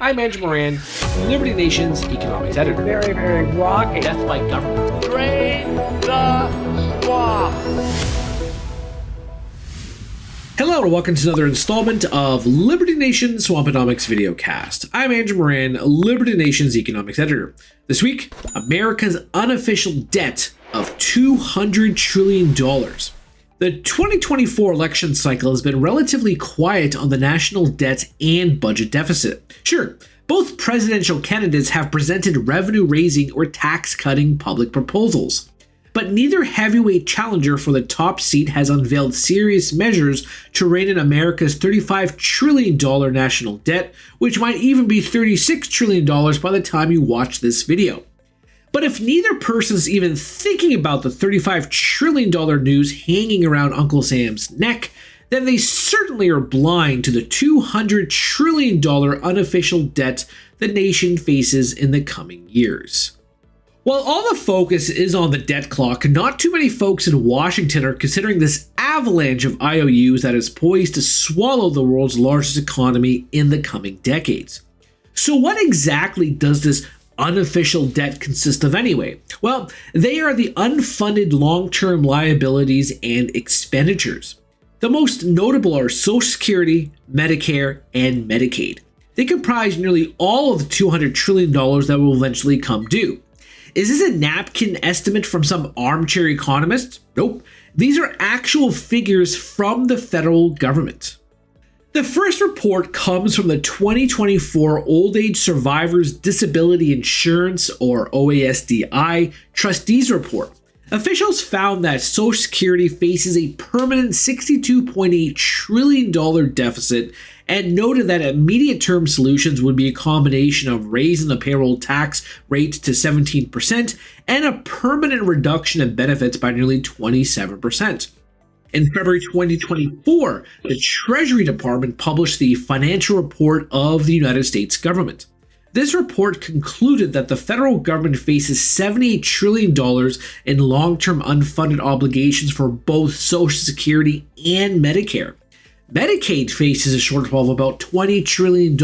I'm Andrew Moran, Liberty Nation's economics editor. Very, very rocky. Death by government. Drain the swamp. Hello and welcome to another installment of Liberty Nation's Swamponomics videocast. I'm Andrew Moran, Liberty Nation's economics editor. This week, America's unofficial debt of $200 trillion. The 2024 election cycle has been relatively quiet on the national debt and budget deficit. Sure, both presidential candidates have presented revenue-raising or tax-cutting public proposals, but neither heavyweight challenger for the top seat has unveiled serious measures to rein in America's $35 trillion national debt, which might even be $36 trillion by the time you watch this video. But if neither person's even thinking about the $35 trillion news hanging around Uncle Sam's neck, then they certainly are blind to the $200 trillion unofficial debt the nation faces in the coming years. While all the focus is on the debt clock, not too many folks in Washington are considering this avalanche of IOUs that is poised to swallow the world's largest economy in the coming decades. So what exactly does this unofficial debt consist of anyway? Well, they are the unfunded long-term liabilities and expenditures. The most notable are Social Security, Medicare, and Medicaid. They comprise nearly all of the $200 trillion that will eventually come due. Is this a napkin estimate from some armchair economist? Nope. These are actual figures from the federal government. The first report comes from the 2024 Old Age Survivors Disability Insurance, or OASDI, Trustees Report. Officials found that Social Security faces a permanent $62.8 trillion deficit and noted that immediate-term solutions would be a combination of raising the payroll tax rate to 17% and a permanent reduction in benefits by nearly 27%. In February 2024, the Treasury Department published the Financial Report of the United States government. This report concluded that the federal government faces $78 trillion in long-term unfunded obligations for both Social Security and Medicare. Medicaid faces a shortfall of about $20 trillion.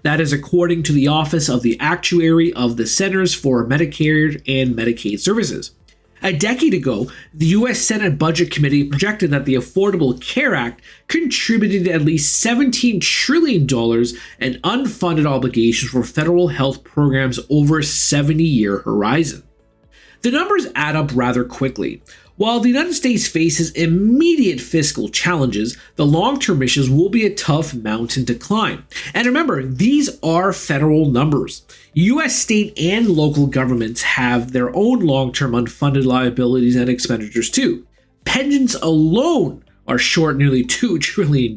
That is according to the Office of the Actuary of the Centers for Medicare and Medicaid Services. A decade ago, the U.S. Senate Budget Committee projected that the Affordable Care Act contributed at least $17 trillion in unfunded obligations for federal health programs over a 70-year horizon. The numbers add up rather quickly. While the United States faces immediate fiscal challenges, the long-term issues will be a tough mountain to climb. And remember, these are federal numbers. U.S. state and local governments have their own long-term unfunded liabilities and expenditures too. Pensions alone are short nearly $2 trillion.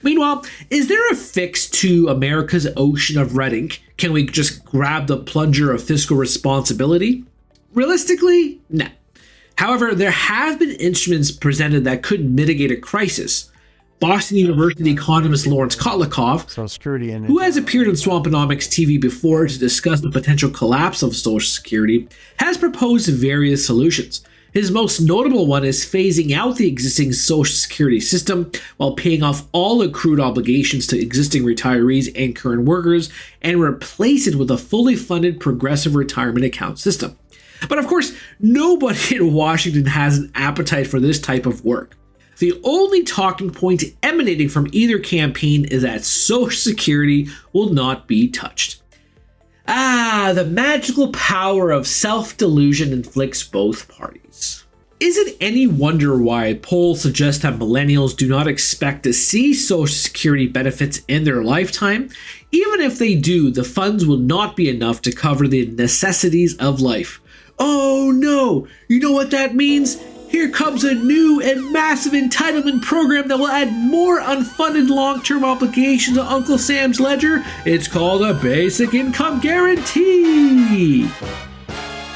Meanwhile, is there a fix to America's ocean of red ink? Can we just grab the plunger of fiscal responsibility? Realistically, no. However, there have been instruments presented that could mitigate a crisis. Boston University economist Lawrence Kotlikoff, who has appeared on Swamponomics TV before to discuss the potential collapse of Social Security, has proposed various solutions. His most notable one is phasing out the existing Social Security system while paying off all accrued obligations to existing retirees and current workers and replace it with a fully funded progressive retirement account system. But of course, nobody in Washington has an appetite for this type of work. The only talking point emanating from either campaign is that Social Security will not be touched. The magical power of self-delusion inflicts both parties. Is it any wonder why polls suggest that millennials do not expect to see Social Security benefits in their lifetime? Even if they do, the funds will not be enough to cover the necessities of life. Oh no, you know what that means? Here comes a new and massive entitlement program that will add more unfunded long-term obligations to Uncle Sam's ledger. It's called a basic income guarantee.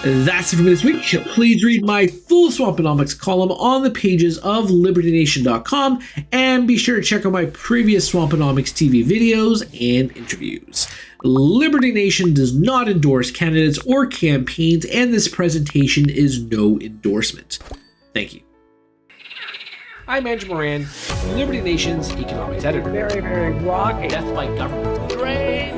That's it for me this week. Please read my full Swamponomics column on the pages of LibertyNation.com and be sure to check out my previous Swamponomics TV videos and interviews. Liberty Nation does not endorse candidates or campaigns, and this presentation is no endorsement. Thank you. I'm Andrew Moran, Liberty Nation's economics editor. Very, very rocky. Death by government. Great